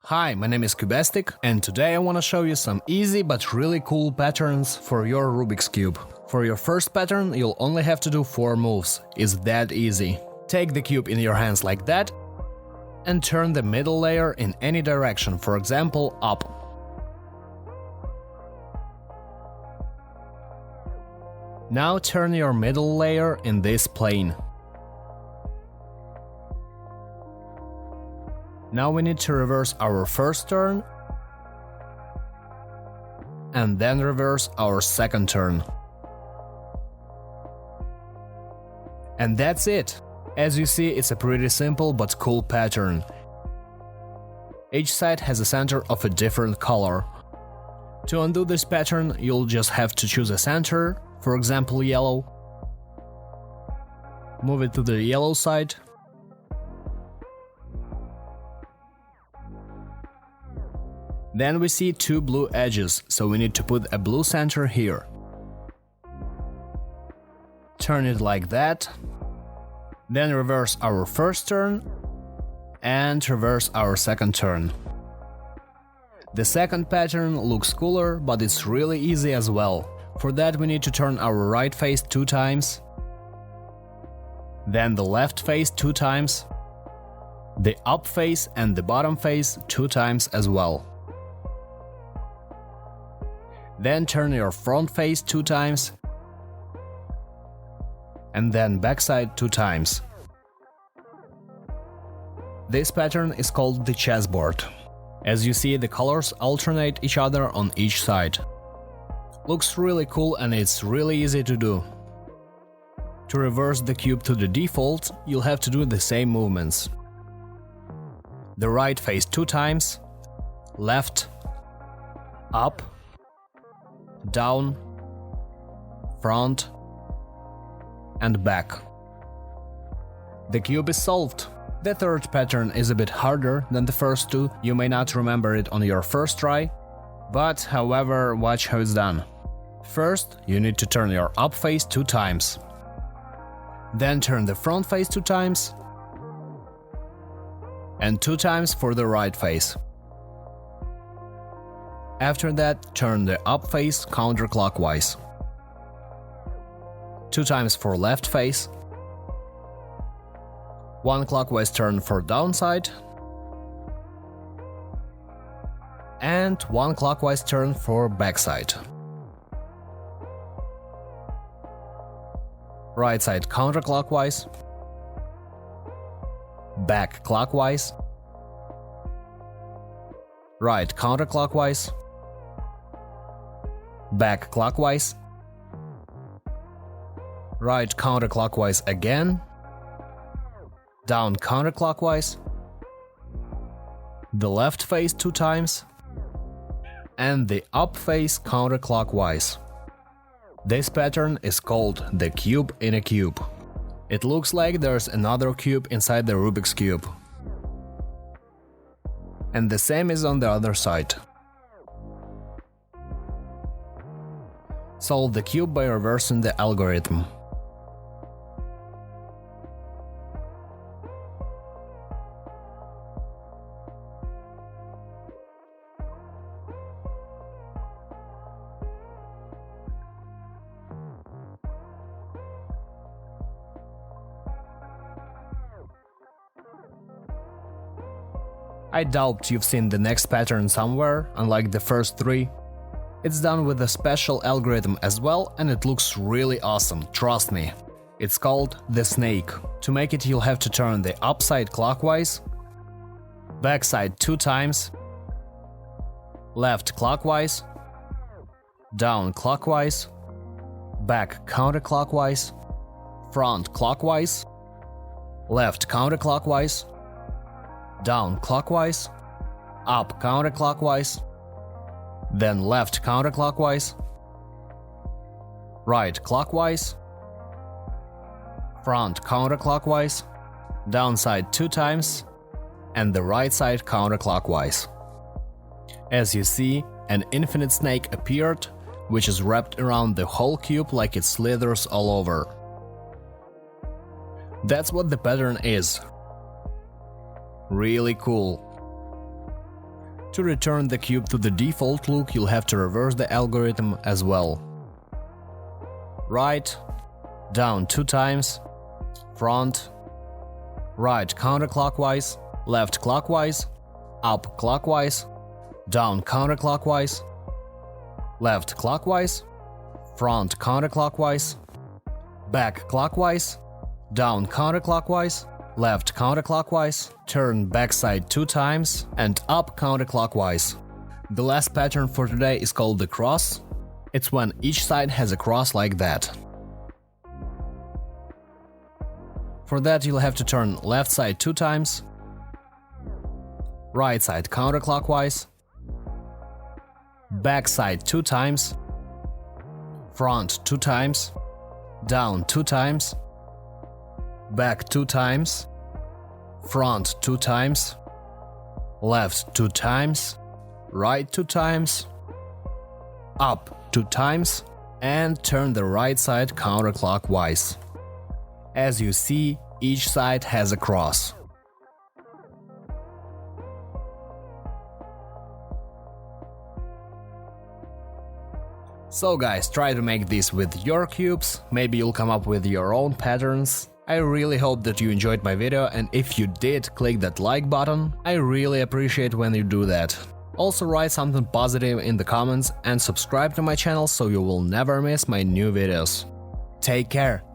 Hi, my name is Cubastic, and today I want to show you some easy but really cool patterns for your Rubik's Cube. For your first pattern, you'll only have to do 4 moves. It's that easy. Take the cube in your hands like that and turn the middle layer in any direction, for example, up. Now turn your middle layer in this plane. Now we need to reverse our first turn and then reverse our second turn. And that's it! As you see, it's a pretty simple but cool pattern. Each side has a center of a different color. To undo this pattern, you'll just have to choose a center, for example yellow. Move it to the yellow side. Then we see 2 blue edges, so we need to put a blue center here. Turn it like that. Then reverse our first turn and reverse our second turn. The second pattern looks cooler, but it's really easy as well. For that we need to turn our right face 2 times, then the left face 2 times, the up face and the bottom face 2 times as well. Then turn your front face 2 times, and then backside 2 times. This pattern is called the chessboard. As you see, the colors alternate each other on each side. Looks really cool and it's really easy to do. To reverse the cube to the default, you'll have to do the same movements. The right face 2 times, left, up, down, front, and back. The cube is solved. The third pattern is a bit harder than the first 2. You may not remember it on your first try, but however, watch how it's done. First, you need to turn your up face 2 times. Then turn the front face 2 times, and 2 times for the right face. After that, turn the up face counterclockwise. 2 times for left face. 1 clockwise turn for downside. And 1 clockwise turn for backside. Right side counterclockwise. Back clockwise. Right counterclockwise. Back clockwise. Right counterclockwise again. Down counterclockwise. The left face 2 times. And the up face counterclockwise. This pattern is called the cube in a cube. It looks like there's another cube inside the Rubik's cube. And the same is on the other side. Solve the cube by reversing the algorithm. I doubt you've seen the next pattern somewhere, unlike the first 3. It's done with a special algorithm as well, and it looks really awesome, trust me. It's called the snake. To make it, you'll have to turn the upside clockwise, backside 2 times, left clockwise, down clockwise, back counterclockwise, front clockwise, left counterclockwise, down clockwise, up counterclockwise, then left counterclockwise, right clockwise, front counterclockwise, downside 2 times, and the right side counterclockwise. As you see, an infinite snake appeared, which is wrapped around the whole cube like it slithers all over. That's what the pattern is. Really cool. To return the cube to the default look, you'll have to reverse the algorithm as well. Right, down 2 times, front, right counterclockwise, left clockwise, up clockwise, down counterclockwise, left clockwise, front counterclockwise, back clockwise, down counterclockwise, left counterclockwise, turn backside 2 times, and up counterclockwise. The last pattern for today is called the cross. It's when each side has a cross like that. For that you'll have to turn left side 2 times, right side counterclockwise, back side 2 times, front 2 times, down 2 times, back 2 times, front 2 times, left 2 times, right 2 times, up 2 times, and turn the right side counterclockwise. As you see, each side has a cross. So guys, try to make this with your cubes, maybe you'll come up with your own patterns. I really hope that you enjoyed my video, and if you did, click that like button. I really appreciate when you do that. Also write something positive in the comments and subscribe to my channel so you will never miss my new videos. Take care!